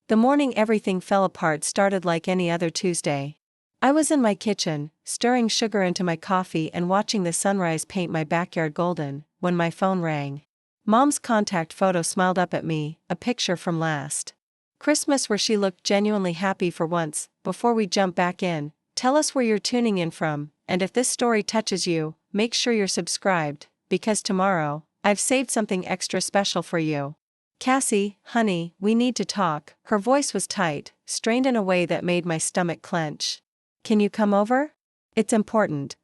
The morning everything fell apart started like any other Tuesday. I was in my kitchen, stirring sugar into my coffee and watching the sunrise paint my backyard golden, when my phone rang. Mom's contact photo smiled up at me, a picture from last Christmas where she looked genuinely happy for once. Before we jump back in, tell us where you're tuning in from, and if this story touches you, make sure you're subscribed, because tomorrow, I've saved something extra special for you. Cassie, honey, we need to talk. Her voice was tight, strained in a way that made my stomach clench. Can you come over? It's important.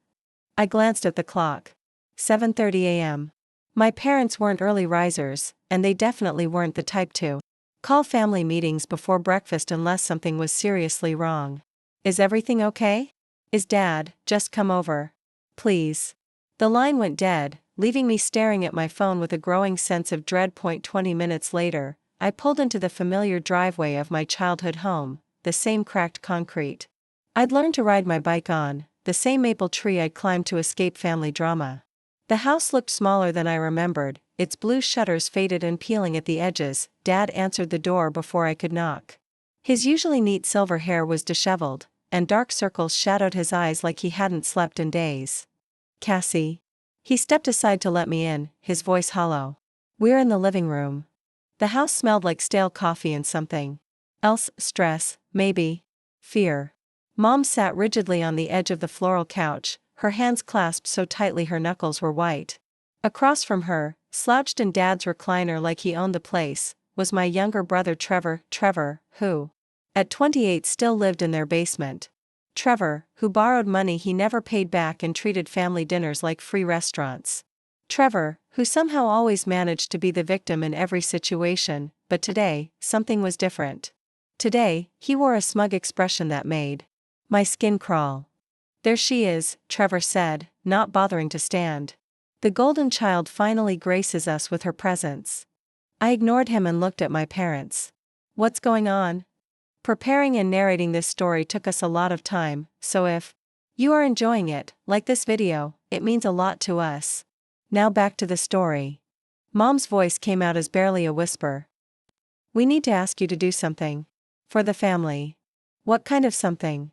I glanced at the clock. 7:30 a.m. My parents weren't early risers, and they definitely weren't the type to call family meetings before breakfast unless something was seriously wrong. Is everything okay? Is Dad, just come over? Please. The line went dead, leaving me staring at my phone with a growing sense of dread. 20 minutes later, I pulled into the familiar driveway of my childhood home, the same cracked concrete I'd learned to ride my bike on, the same maple tree I'd climbed to escape family drama. The house looked smaller than I remembered, its blue shutters faded and peeling at the edges. Dad answered the door before I could knock. His usually neat silver hair was disheveled, and dark circles shadowed his eyes like he hadn't slept in days. Cassie. He stepped aside to let me in, his voice hollow. We're in the living room. The house smelled like stale coffee and something else, stress, maybe. Fear. Mom sat rigidly on the edge of the floral couch, her hands clasped so tightly her knuckles were white. Across from her, slouched in Dad's recliner like he owned the place, was my younger brother Trevor, who, at 28 still lived in their basement. Trevor, who borrowed money he never paid back and treated family dinners like free restaurants. Trevor, who somehow always managed to be the victim in every situation, but today, something was different. Today, he wore a smug expression that made my skin crawl. There she is, Trevor said, not bothering to stand. The golden child finally graces us with her presence. I ignored him and looked at my parents. What's going on? Preparing and narrating this story took us a lot of time, so if you are enjoying it, like this video, it means a lot to us. Now back to the story. Mom's voice came out as barely a whisper. We need to ask you to do something. For the family. What kind of something?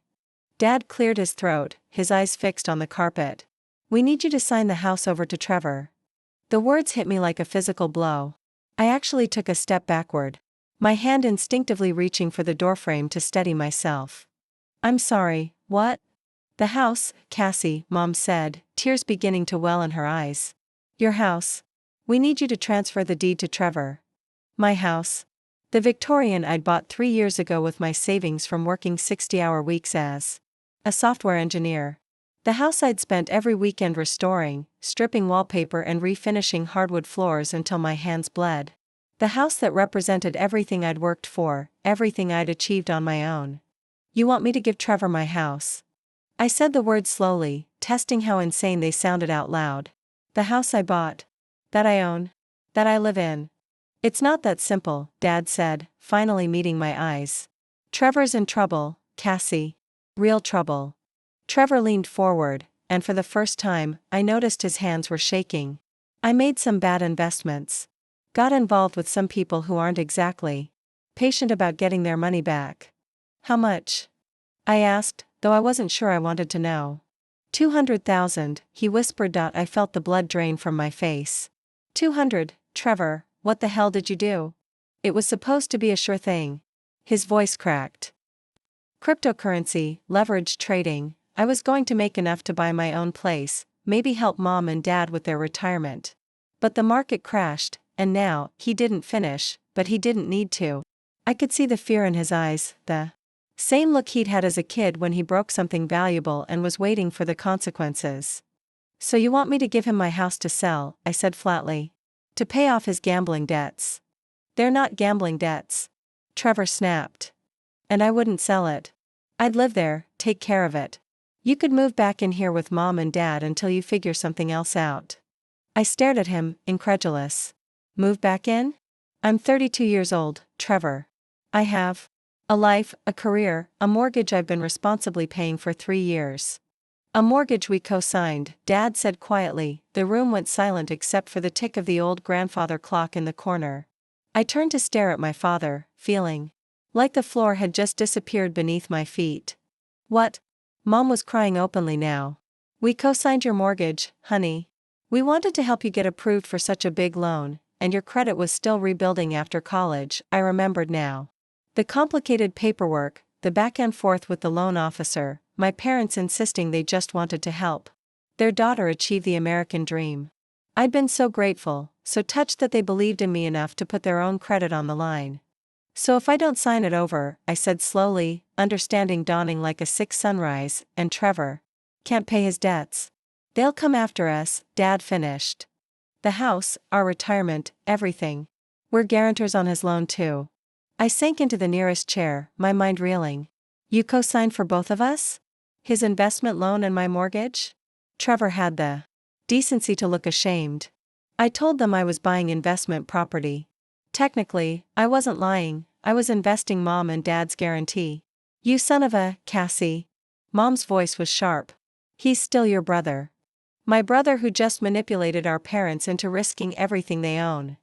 Dad cleared his throat, his eyes fixed on the carpet. We need you to sign the house over to Trevor. The words hit me like a physical blow. I actually took a step backward, my hand instinctively reaching for the doorframe to steady myself. I'm sorry, what? The house, Cassie, Mom said, tears beginning to well in her eyes. Your house. We need you to transfer the deed to Trevor. My house. The Victorian I'd bought 3 years ago with my savings from working 60-hour weeks as a software engineer. The house I'd spent every weekend restoring, stripping wallpaper and refinishing hardwood floors until my hands bled. The house that represented everything I'd worked for, everything I'd achieved on my own. You want me to give Trevor my house? I said the words slowly, testing how insane they sounded out loud. The house I bought. That I own. That I live in. It's not that simple, Dad said, finally meeting my eyes. Trevor's in trouble, Cassie. Real trouble. Trevor leaned forward, and for the first time, I noticed his hands were shaking. I made some bad investments. Got involved with some people who aren't exactly patient about getting their money back. How much? I asked, though I wasn't sure I wanted to know. 200,000, he whispered. I felt the blood drain from my face. 200, Trevor, what the hell did you do? It was supposed to be a sure thing. His voice cracked. Cryptocurrency, leveraged trading. I was going to make enough to buy my own place, maybe help Mom and Dad with their retirement. But the market crashed, and now, he didn't finish, but he didn't need to. I could see the fear in his eyes, the same look he'd had as a kid when he broke something valuable and was waiting for the consequences. So you want me to give him my house to sell, I said flatly. To pay off his gambling debts. They're not gambling debts. Trevor snapped. And I wouldn't sell it. I'd live there, take care of it. You could move back in here with Mom and Dad until you figure something else out. I stared at him, incredulous. Move back in? I'm 32 years old, Trevor. I have a life, a career, a mortgage I've been responsibly paying for 3 years. A mortgage we co-signed, Dad said quietly. The room went silent except for the tick of the old grandfather clock in the corner. I turned to stare at my father, feeling Like the floor had just disappeared beneath my feet. What? Mom was crying openly now. We co-signed your mortgage, honey. We wanted to help you get approved for such a big loan, and your credit was still rebuilding after college, I remembered now. The complicated paperwork, the back and forth with the loan officer, my parents insisting they just wanted to help their daughter achieve the American dream. I'd been so grateful, so touched that they believed in me enough to put their own credit on the line. So if I don't sign it over, I said slowly, understanding dawning like a sick sunrise, and Trevor can't pay his debts. They'll come after us, Dad finished. The house, our retirement, everything. We're guarantors on his loan too. I sank into the nearest chair, my mind reeling. You co-signed for both of us? His investment loan and my mortgage? Trevor had the decency to look ashamed. I told them I was buying investment property. Technically, I wasn't lying, I was investing Mom and Dad's guarantee. You son of a, Cassie. Mom's voice was sharp. He's still your brother. My brother who just manipulated our parents into risking everything they own.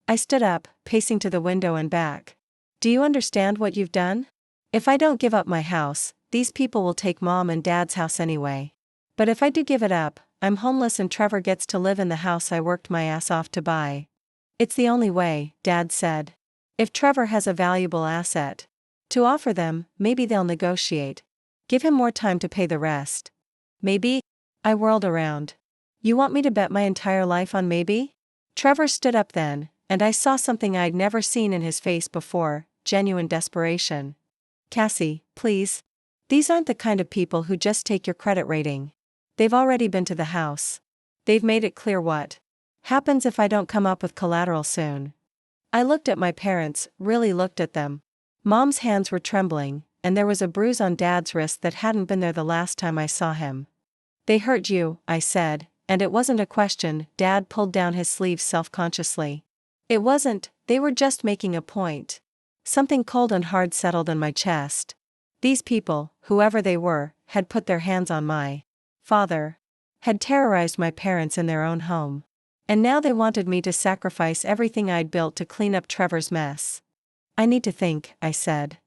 I stood up, pacing to the window and back. Do you understand what you've done? If I don't give up my house, these people will take Mom and Dad's house anyway. But if I do give it up, I'm homeless and Trevor gets to live in the house I worked my ass off to buy. It's the only way, Dad said. If Trevor has a valuable asset to offer them, maybe they'll negotiate. Give him more time to pay the rest. Maybe? I whirled around. You want me to bet my entire life on maybe? Trevor stood up then, and I saw something I'd never seen in his face before, genuine desperation. Cassie, please. These aren't the kind of people who just take your credit rating. They've already been to the house. They've made it clear what happens if I don't come up with collateral soon. I looked at my parents, really looked at them. Mom's hands were trembling, and there was a bruise on Dad's wrist that hadn't been there the last time I saw him. They hurt you, I said, and it wasn't a question. Dad pulled down his sleeves self-consciously. It wasn't, they were just making a point. Something cold and hard settled in my chest. These people, whoever they were, had put their hands on my father. Had terrorized my parents in their own home. And now they wanted me to sacrifice everything I'd built to clean up Trevor's mess. I need to think, I said.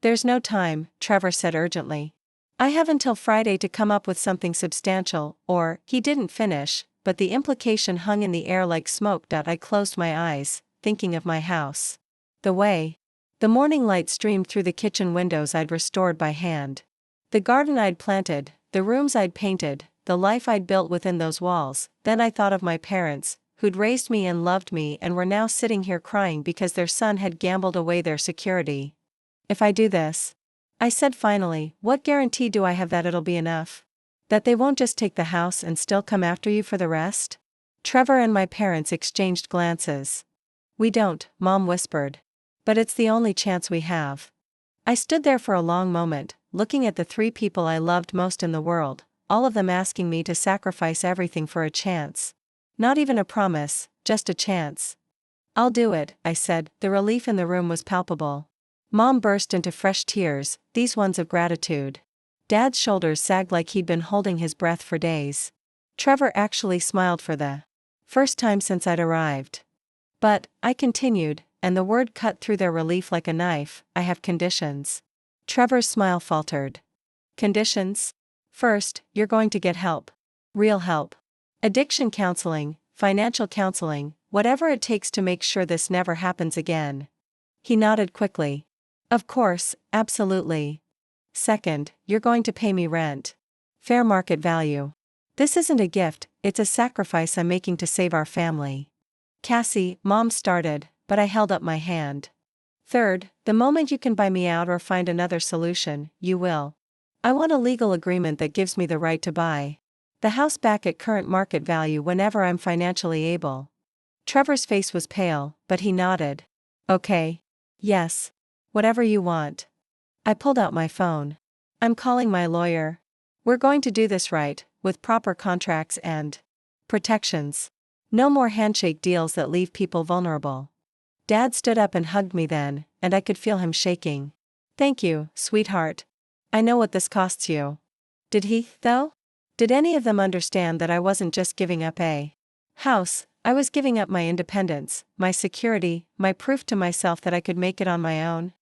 There's no time, Trevor said urgently. I have until Friday to come up with something substantial, or, he didn't finish, but the implication hung in the air like smoke. I closed my eyes, thinking of my house. The way the morning light streamed through the kitchen windows I'd restored by hand. The garden I'd planted, the rooms I'd painted, the life I'd built within those walls. Then I thought of my parents, who'd raised me and loved me and were now sitting here crying because their son had gambled away their security. If I do this, I said finally, what guarantee do I have that it'll be enough? That they won't just take the house and still come after you for the rest? Trevor and my parents exchanged glances. We don't, Mom whispered. But it's the only chance we have. I stood there for a long moment, looking at the three people I loved most in the world, all of them asking me to sacrifice everything for a chance. Not even a promise, just a chance. I'll do it, I said. The relief in the room was palpable. Mom burst into fresh tears, these ones of gratitude. Dad's shoulders sagged like he'd been holding his breath for days. Trevor actually smiled for the first time since I'd arrived. But, I continued, and the word cut through their relief like a knife, I have conditions. Trevor's smile faltered. Conditions? First, you're going to get help. Real help. Addiction counseling, financial counseling, whatever it takes to make sure this never happens again. He nodded quickly. Of course, absolutely. Second, you're going to pay me rent. Fair market value. This isn't a gift, it's a sacrifice I'm making to save our family. Cassie, Mom started, but I held up my hand. Third, the moment you can buy me out or find another solution, you will. I want a legal agreement that gives me the right to buy the house back at current market value whenever I'm financially able. Trevor's face was pale, but he nodded. Okay. Yes. Whatever you want. I pulled out my phone. I'm calling my lawyer. We're going to do this right, with proper contracts and protections. No more handshake deals that leave people vulnerable. Dad stood up and hugged me then, and I could feel him shaking. Thank you, sweetheart. I know what this costs you. Did he, though? Did any of them understand that I wasn't just giving up a house, I was giving up my independence, my security, my proof to myself that I could make it on my own?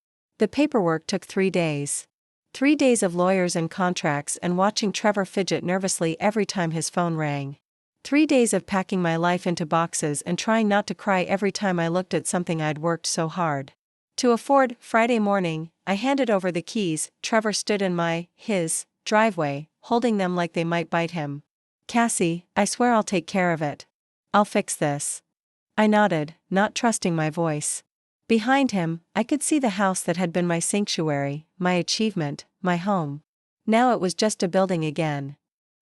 The paperwork took 3 days. 3 days of lawyers and contracts and watching Trevor fidget nervously every time his phone rang. 3 days of packing my life into boxes and trying not to cry every time I looked at something I'd worked so hard to afford. Friday morning, I handed over the keys. Trevor stood in his driveway, holding them like they might bite him. "Cassie, I swear I'll take care of it. I'll fix this." I nodded, not trusting my voice. Behind him, I could see the house that had been my sanctuary, my achievement, my home. Now it was just a building again.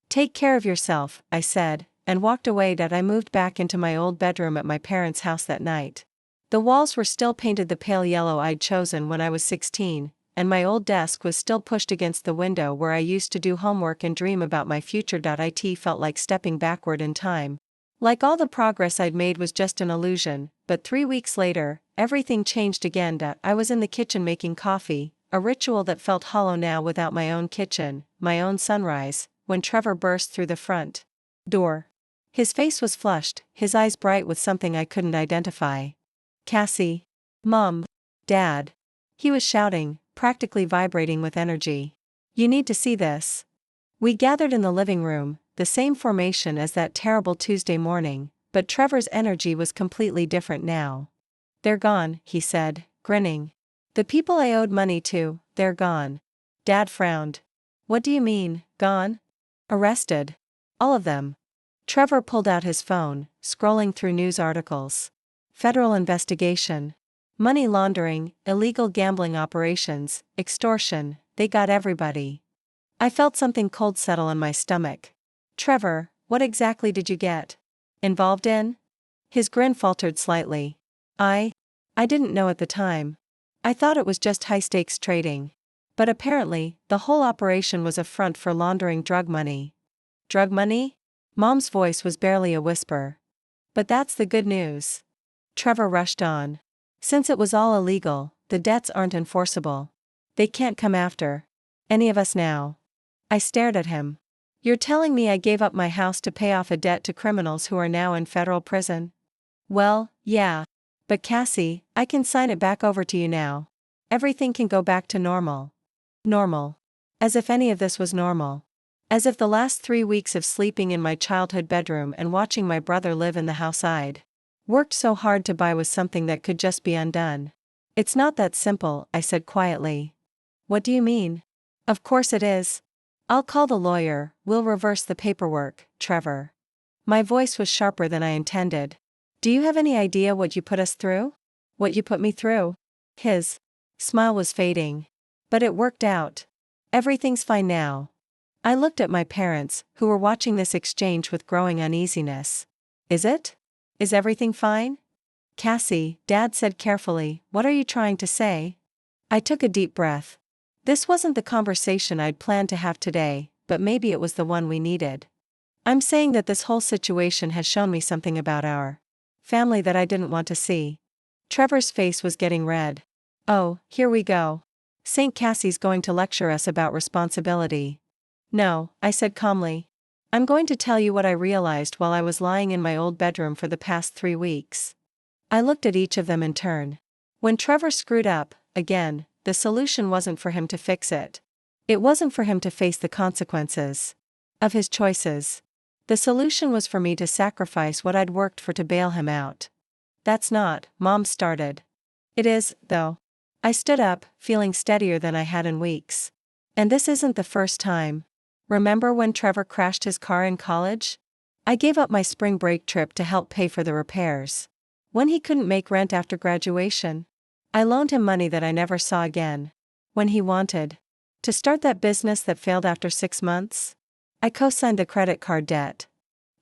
"Take care of yourself," I said, and walked away. I moved back into my old bedroom at my parents' house that night. The walls were still painted the pale yellow I'd chosen when I was 16, and my old desk was still pushed against the window where I used to do homework and dream about my future. It felt like stepping backward in time. Like all the progress I'd made was just an illusion, but 3 weeks later, everything changed again. I was in the kitchen making coffee, a ritual that felt hollow now without my own kitchen, my own sunrise, when Trevor burst through the front door. His face was flushed, his eyes bright with something I couldn't identify. "Cassie. Mom. Dad." He was shouting, practically vibrating with energy. "You need to see this." We gathered in the living room, the same formation as that terrible Tuesday morning, but Trevor's energy was completely different now. "They're gone," he said, grinning. "The people I owed money to, they're gone." Dad frowned. "What do you mean, gone?" "Arrested. All of them." Trevor pulled out his phone, scrolling through news articles. "Federal investigation. Money laundering, illegal gambling operations, extortion, they got everybody." I felt something cold settle in my stomach. "Trevor, what exactly did you get involved in?" His grin faltered slightly. I didn't know at the time. I thought it was just high-stakes trading. But apparently, the whole operation was a front for laundering drug money. "Drug money?" Mom's voice was barely a whisper. "But that's the good news." Trevor rushed on. "Since it was all illegal, the debts aren't enforceable. They can't come after any of us now." I stared at him. "You're telling me I gave up my house to pay off a debt to criminals who are now in federal prison?" "Well, yeah. But Cassie, I can sign it back over to you now. Everything can go back to normal." Normal. As if any of this was normal. As if the last 3 weeks of sleeping in my childhood bedroom and watching my brother live in the house I'd worked so hard to buy was something that could just be undone. "It's not that simple," I said quietly. "What do you mean?" "Of course it is. I'll call the lawyer, we'll reverse the paperwork, Trevor." My voice was sharper than I intended. "Do you have any idea what you put us through? What you put me through?" His smile was fading. "But it worked out. Everything's fine now." I looked at my parents, who were watching this exchange with growing uneasiness. "Is it? Is everything fine?" "Cassie," Dad said carefully, "what are you trying to say?" I took a deep breath. This wasn't the conversation I'd planned to have today, but maybe it was the one we needed. "I'm saying that this whole situation has shown me something about our family that I didn't want to see." Trevor's face was getting red. "Oh, here we go. St. Cassie's going to lecture us about responsibility." "No," I said calmly. "I'm going to tell you what I realized while I was lying in my old bedroom for the past 3 weeks." I looked at each of them in turn. When Trevor screwed up, again, the solution wasn't for him to fix it. It wasn't for him to face the consequences of his choices. The solution was for me to sacrifice what I'd worked for to bail him out. "That's not," Mom started. "It is, though." I stood up, feeling steadier than I had in weeks. "And this isn't the first time. Remember when Trevor crashed his car in college? I gave up my spring break trip to help pay for the repairs. When he couldn't make rent after graduation, I loaned him money that I never saw again. When he wanted to start that business that failed after 6 months, I co-signed the credit card debt."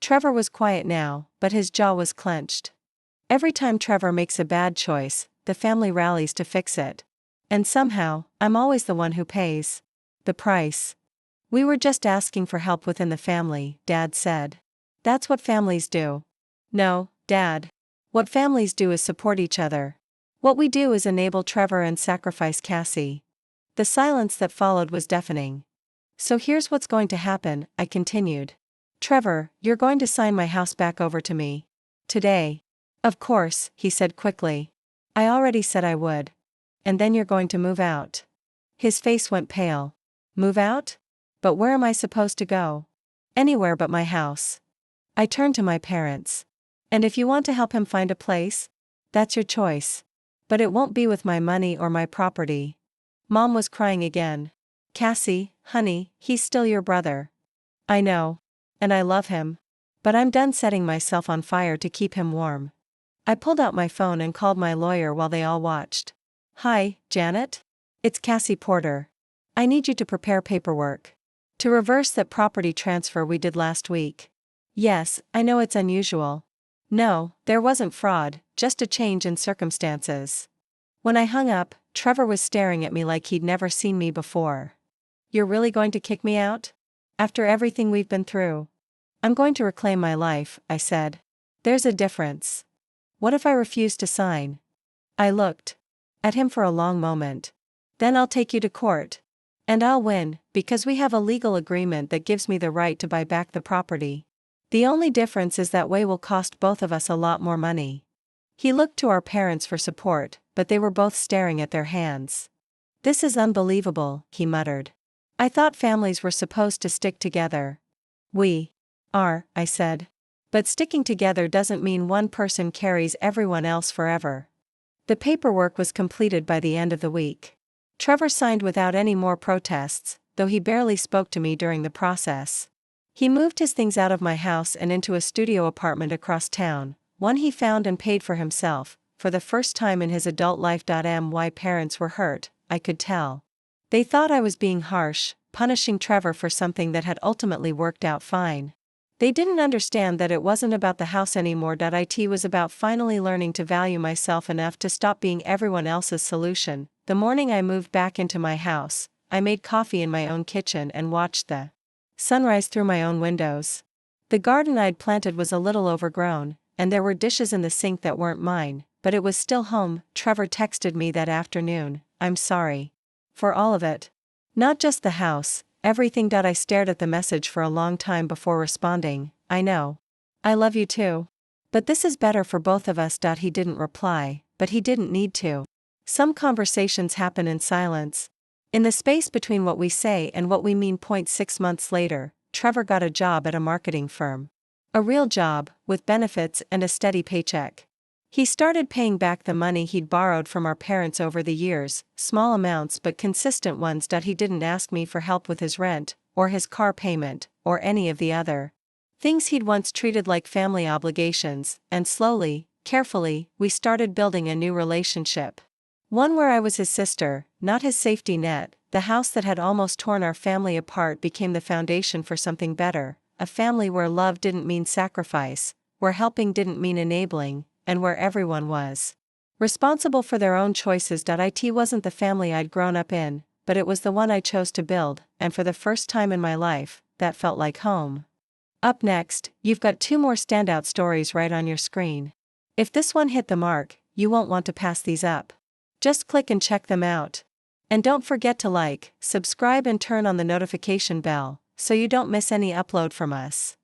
Trevor was quiet now, but his jaw was clenched. Every time Trevor makes a bad choice, the family rallies to fix it. And somehow, I'm always the one who pays the price. "We were just asking for help within the family," Dad said. "That's what families do." "No, Dad. What families do is support each other. What we do is enable Trevor and sacrifice Cassie." The silence that followed was deafening. "So here's what's going to happen," I continued. "Trevor, you're going to sign my house back over to me. Today." "Of course," he said quickly. "I already said I would." and then you're going to move out. His face went pale. Move out? But where am I supposed to go? Anywhere but my house. I turned to my parents. And if you want to help him find a place, that's your choice. But it won't be with my money or my property. Mom was crying again. Cassie, honey, he's still your brother. I know. And I love him. But I'm done setting myself on fire to keep him warm. I pulled out my phone and called my lawyer while they all watched. Hi, Janet? It's Cassie Porter. I need you to prepare paperwork. To reverse that property transfer we did last week. Yes, I know it's unusual. No, there wasn't fraud, just a change in circumstances. When I hung up, Trevor was staring at me like he'd never seen me before. You're really going to kick me out? After everything we've been through? I'm going to reclaim my life, I said. There's a difference. What if I refuse to sign? I looked at him for a long moment. Then I'll take you to court. And I'll win, because we have a legal agreement that gives me the right to buy back the property. The only difference is that way will cost both of us a lot more money. He looked to our parents for support, but they were both staring at their hands. This is unbelievable, he muttered. I thought families were supposed to stick together. We are, I said. But sticking together doesn't mean one person carries everyone else forever. The paperwork was completed by the end of the week. Trevor signed without any more protests, though he barely spoke to me during the process. He moved his things out of my house and into a studio apartment across town, one he found and paid for himself, for the first time in his adult life. My parents were hurt, I could tell. They thought I was being harsh, punishing Trevor for something that had ultimately worked out fine. They didn't understand that it wasn't about the house anymore. It was about finally learning to value myself enough to stop being everyone else's solution. The morning I moved back into my house, I made coffee in my own kitchen and watched the sunrise through my own windows. The garden I'd planted was a little overgrown, and there were dishes in the sink that weren't mine, but it was still home. Trevor texted me that afternoon, I'm sorry. For all of it. Not just the house, everything. I stared at the message for a long time before responding, I know. I love you too. But this is better for both of us. He didn't reply, but he didn't need to. Some conversations happen in silence. In the space between what we say and what we mean. 6 months later, Trevor got a job at a marketing firm. A real job, with benefits and a steady paycheck. He started paying back the money he'd borrowed from our parents over the years, small amounts but consistent ones. He didn't ask me for help with his rent, or his car payment, or any of the other things he'd once treated like family obligations, and slowly, carefully, we started building a new relationship. One where I was his sister, not his safety net. The house that had almost torn our family apart became the foundation for something better, a family where love didn't mean sacrifice, where helping didn't mean enabling, and where everyone was responsible for their own choices. It wasn't the family I'd grown up in, but it was the one I chose to build, and for the first time in my life, that felt like home. Up next, you've got 2 more standout stories right on your screen. If this one hit the mark, you won't want to pass these up. Just click and check them out. And don't forget to like, subscribe and turn on the notification bell, so you don't miss any upload from us.